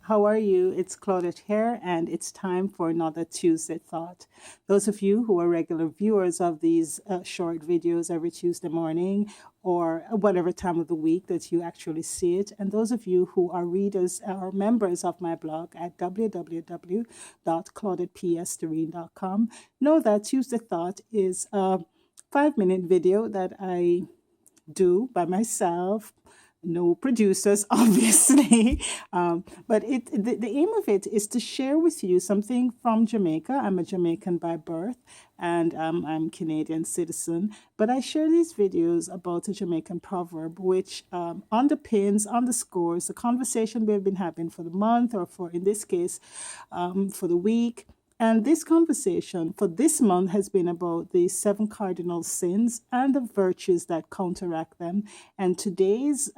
How are you? It's Claudette here, and it's time for another Tuesday Thought. Those of you who are regular viewers of these short videos every Tuesday morning or whatever time of the week that you actually see it, and those of you who are readers or members of my blog at www.claudettepesterine.com, know that Tuesday Thought is a 5-minute video that I do by myself, no producers obviously, but the aim of it is to share with you something from Jamaica. I'm a Jamaican by birth, and I'm Canadian citizen, but I share these videos about a Jamaican proverb which underscores the conversation we've been having for the month, or for, in this case, for the week. And this conversation for this month has been about the 7 cardinal sins and the virtues that counteract them. And today's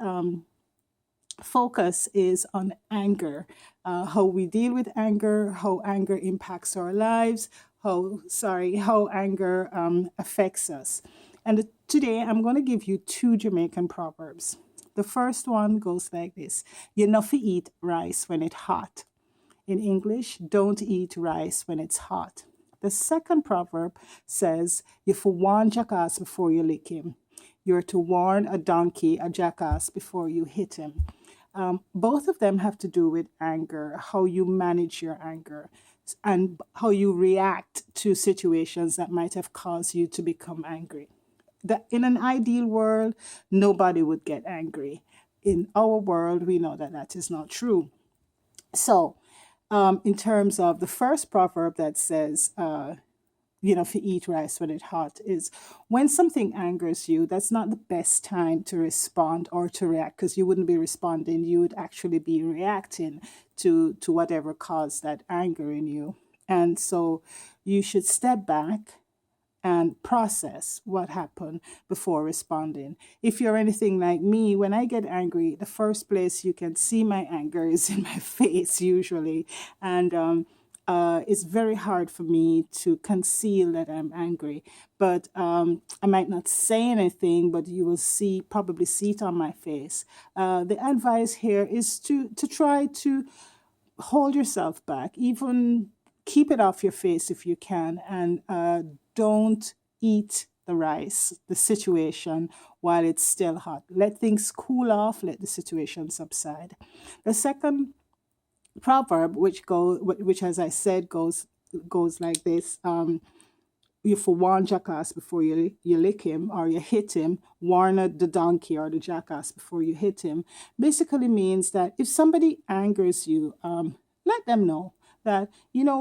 focus is on anger, how we deal with anger, how anger impacts our lives, how anger affects us. And today I'm going to give you 2 Jamaican proverbs. The first one goes like this: you know fi eat rice when it hot. In English, don't eat rice when it's hot. The second proverb says, you for warn jackass before you lick him. You're to warn a donkey, a jackass, before you hit him. Both of them have to do with anger, how you manage your anger, and how you react to situations that might have caused you to become angry. That in an ideal world, nobody would get angry. In our world, we know that that is not true. So, in terms of the first proverb that says, if you eat rice when it's hot, is when something angers you, that's not the best time to respond or to react, because you wouldn't be responding, you would actually be reacting to whatever caused that anger in you. And so you should step back and process what happened before responding. If you're anything like me, when I get angry, the first place you can see my anger is in my face usually. And it's very hard for me to conceal that I'm angry. But I might not say anything, but you will probably see it on my face. The advice here is to try to hold yourself back, even keep it off your face if you can, and don't eat the rice, the situation, while it's still hot. Let things cool off, let the situation subside. The second proverb, which as I said goes like this: you for warn jackass before you lick him, or you hit him. Warn the donkey or the jackass before you hit him. Basically means that if somebody angers you, let them know that, you know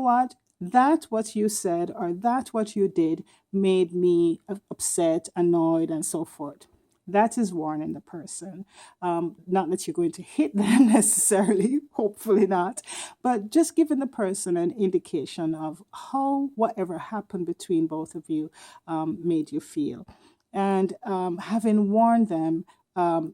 what you said or that what you did made me upset, annoyed, and so forth. That is warning the person. Not that you're going to hit them necessarily, hopefully not, but just giving the person an indication of how whatever happened between both of you made you feel. And having warned them,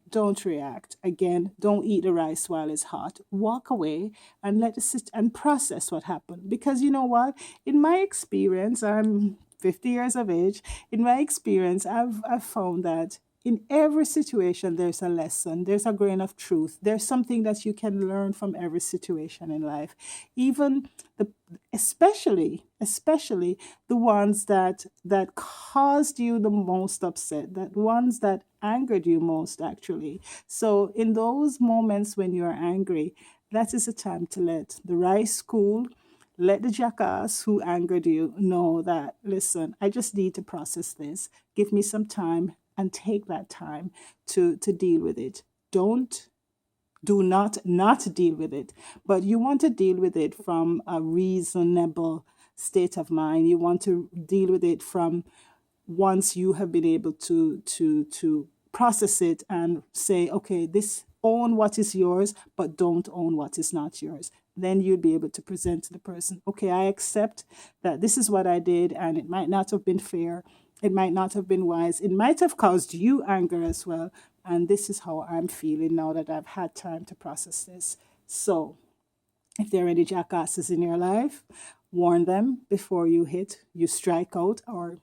don't react. Again, don't eat the rice while it's hot. Walk away and let it sit and process what happened. Because you know what? In my experience, I'm 50 years of age. In my experience, I've found that in every situation, there's a lesson, there's a grain of truth, there's something that you can learn from every situation in life. Even the especially the ones that caused you the most upset, that ones that angered you most actually. So in those moments when you're angry, that is a time to let the rice cool. Let the jackass who angered you know that, listen, I just need to process this. Give me some time, and take that time to deal with it. Do not deal with it, but you want to deal with it from a reasonable state of mind. You want to deal with it from once you have been able to process it and say, okay, this own what is yours, but don't own what is not yours. Then you'd be able to present to the person, okay, I accept that this is what I did, and it might not have been fair. It might not have been wise. It might have caused you anger as well. And this is how I'm feeling now that I've had time to process this. So, if there are any jackasses in your life, warn them before you strike out, or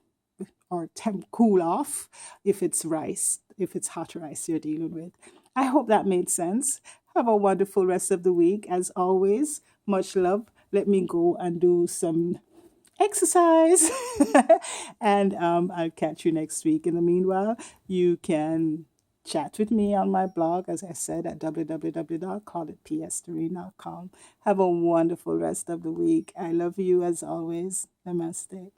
cool off if it's hot rice you're dealing with. I hope that made sense. Have a wonderful rest of the week. As always, much love. Let me go and do some exercise. And I'll catch you next week. In the meanwhile, you can chat with me on my blog, as I said, at www.claudetteesterine.com. Have a wonderful rest of the week. I love you as always. Namaste.